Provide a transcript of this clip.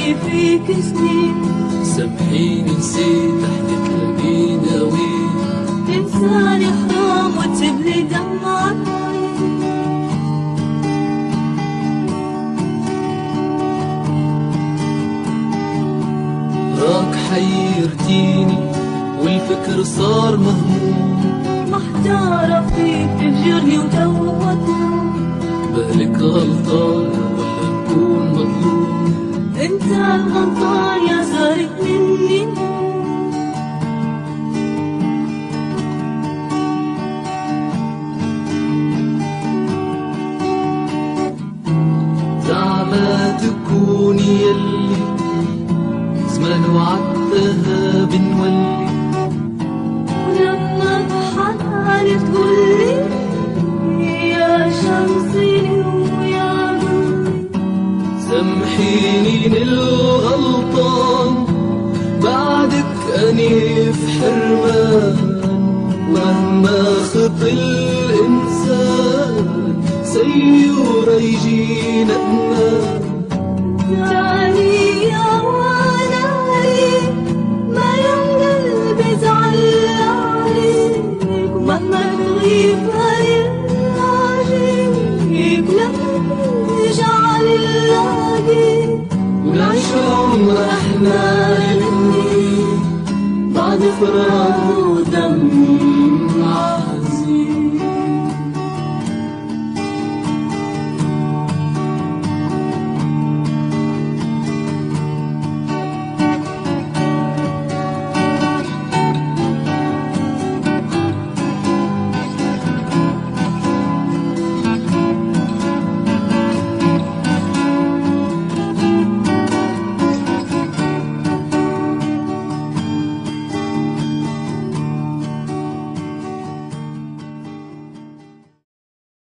لي فيك سنين. سامحيني نسيت احنا تلاقينا وين. تنساني حرام وتبلي دمعة راك حيرتيني والفكر صار مهموم. محتارة فيك تفجرني وتوهتني. بالك غلطان ولا نكون مظلوم؟ انت الغلطان يا سارق مني. زعما تكوني يلي زمان وعدتها بنولي. ولما بحالي تقولي يا شمسي ويا نوري. سامحيني الغلطان بعدك أني في حرمان. مهما خطي الإنسان سيورة يجي ندمان. تعالي يا ولالي ما يوم قلبي زعل عليك. ومهما تغيب